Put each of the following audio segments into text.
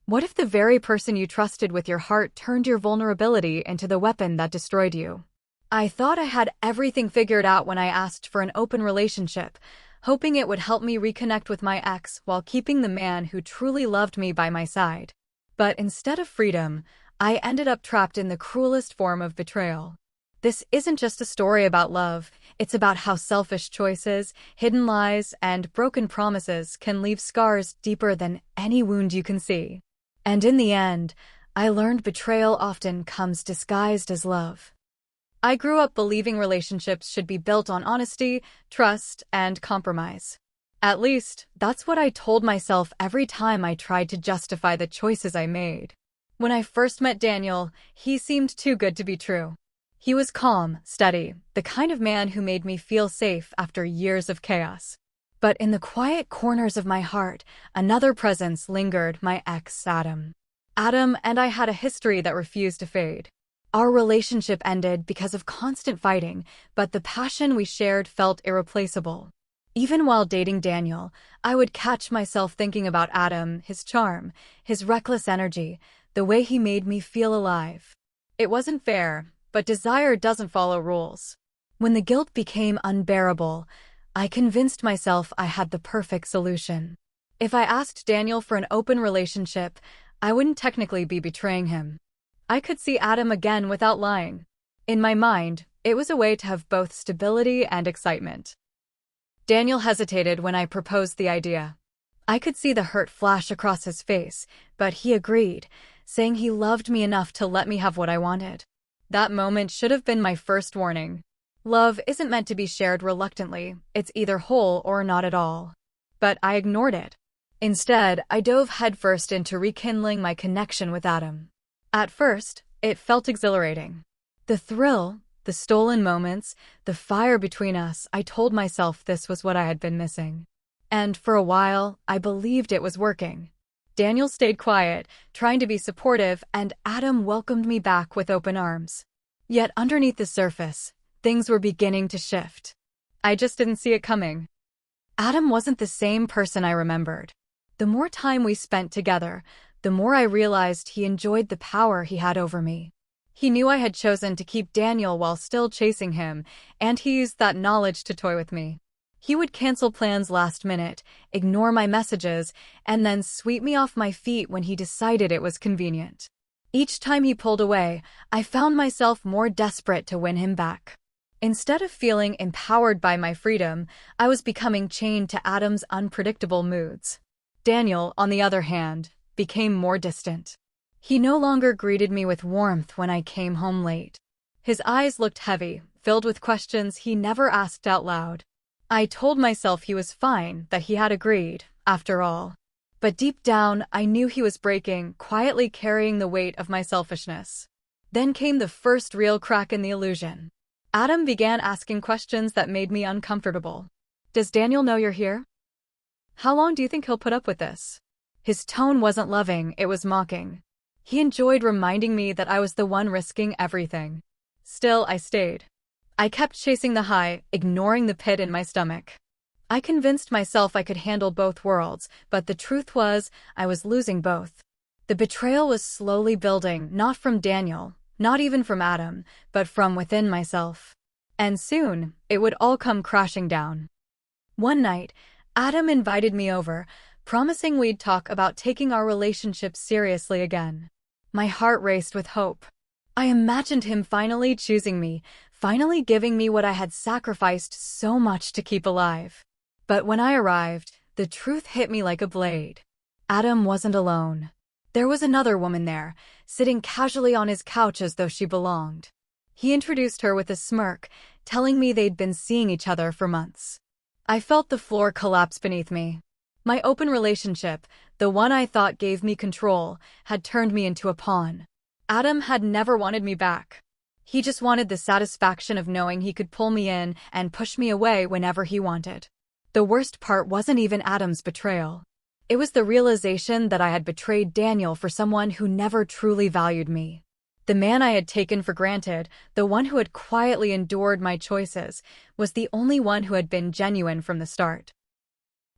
What if the very person you trusted with your heart turned your vulnerability into the weapon that destroyed you? I thought I had everything figured out when I asked for an open relationship, hoping it would help me reconnect with my ex while keeping the man who truly loved me by my side. But instead of freedom, I ended up trapped in the cruelest form of betrayal. This isn't just a story about love, it's about how selfish choices, hidden lies, and broken promises can leave scars deeper than any wound you can see. And in the end, I learned betrayal often comes disguised as love. I grew up believing relationships should be built on honesty, trust, and compromise. At least, that's what I told myself every time I tried to justify the choices I made. When I first met Daniel, he seemed too good to be true. He was calm, steady, the kind of man who made me feel safe after years of chaos. But in the quiet corners of my heart, another presence lingered: my ex, Adam. Adam and I had a history that refused to fade. Our relationship ended because of constant fighting, but the passion we shared felt irreplaceable. Even while dating Daniel, I would catch myself thinking about Adam, his charm, his reckless energy, the way he made me feel alive. It wasn't fair, but desire doesn't follow rules. When the guilt became unbearable, I convinced myself I had the perfect solution. If I asked Daniel for an open relationship, I wouldn't technically be betraying him. I could see Adam again without lying. In my mind, it was a way to have both stability and excitement. Daniel hesitated when I proposed the idea. I could see the hurt flash across his face, but he agreed, saying he loved me enough to let me have what I wanted. That moment should have been my first warning. Love isn't meant to be shared reluctantly, it's either whole or not at all. But I ignored it. Instead, I dove headfirst into rekindling my connection with Adam. At first, it felt exhilarating. The thrill, the stolen moments, the fire between us, I told myself this was what I had been missing. And for a while, I believed it was working. Daniel stayed quiet, trying to be supportive, and Adam welcomed me back with open arms. Yet underneath the surface, things were beginning to shift. I just didn't see it coming. Adam wasn't the same person I remembered. The more time we spent together, the more I realized he enjoyed the power he had over me. He knew I had chosen to keep Daniel while still chasing him, and he used that knowledge to toy with me. He would cancel plans last minute, ignore my messages, and then sweep me off my feet when he decided it was convenient. Each time he pulled away, I found myself more desperate to win him back. Instead of feeling empowered by my freedom, I was becoming chained to Adam's unpredictable moods. Daniel, on the other hand, became more distant. He no longer greeted me with warmth when I came home late. His eyes looked heavy, filled with questions he never asked out loud. I told myself he was fine, that he had agreed, after all. But deep down, I knew he was breaking, quietly carrying the weight of my selfishness. Then came the first real crack in the illusion. Adam began asking questions that made me uncomfortable. Does Daniel know you're here? How long do you think he'll put up with this? His tone wasn't loving, it was mocking. He enjoyed reminding me that I was the one risking everything. Still, I stayed. I kept chasing the high, ignoring the pit in my stomach. I convinced myself I could handle both worlds, but the truth was, I was losing both. The betrayal was slowly building, not from Daniel, not even from Adam, but from within myself. And soon, it would all come crashing down. One night, Adam invited me over, promising we'd talk about taking our relationship seriously again. My heart raced with hope. I imagined him finally choosing me, finally giving me what I had sacrificed so much to keep alive. But when I arrived, the truth hit me like a blade. Adam wasn't alone. There was another woman there, sitting casually on his couch as though she belonged. He introduced her with a smirk, telling me they'd been seeing each other for months. I felt the floor collapse beneath me. My open relationship, the one I thought gave me control, had turned me into a pawn. Adam had never wanted me back. He just wanted the satisfaction of knowing he could pull me in and push me away whenever he wanted. The worst part wasn't even Adam's betrayal. It was the realization that I had betrayed Daniel for someone who never truly valued me. The man I had taken for granted, the one who had quietly endured my choices, was the only one who had been genuine from the start.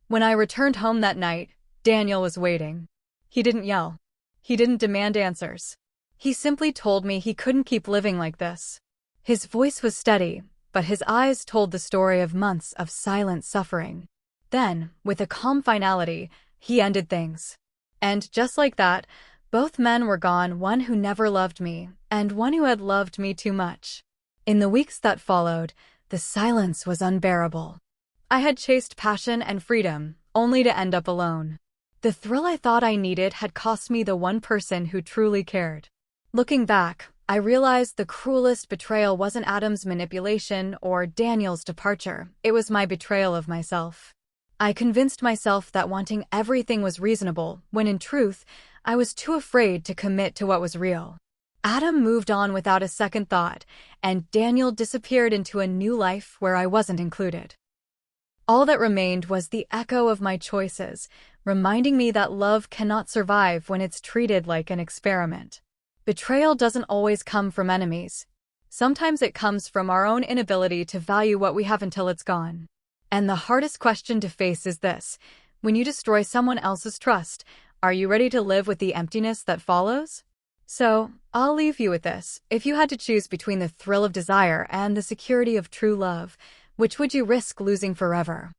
When I returned home that night, Daniel was waiting. He didn't yell. He didn't demand answers. He simply told me he couldn't keep living like this. His voice was steady, but his eyes told the story of months of silent suffering. Then, with a calm finality, he ended things. And just like that, both men were gone, one who never loved me, and one who had loved me too much. In the weeks that followed, the silence was unbearable. I had chased passion and freedom, only to end up alone. The thrill I thought I needed had cost me the one person who truly cared. Looking back, I realized the cruelest betrayal wasn't Adam's manipulation or Daniel's departure, it was my betrayal of myself. I convinced myself that wanting everything was reasonable, when in truth, I was too afraid to commit to what was real. Adam moved on without a second thought, and Daniel disappeared into a new life where I wasn't included. All that remained was the echo of my choices, reminding me that love cannot survive when it's treated like an experiment. Betrayal doesn't always come from enemies. Sometimes it comes from our own inability to value what we have until it's gone. And the hardest question to face is this: when you destroy someone else's trust, are you ready to live with the emptiness that follows? So, I'll leave you with this. If you had to choose between the thrill of desire and the security of true love, which would you risk losing forever?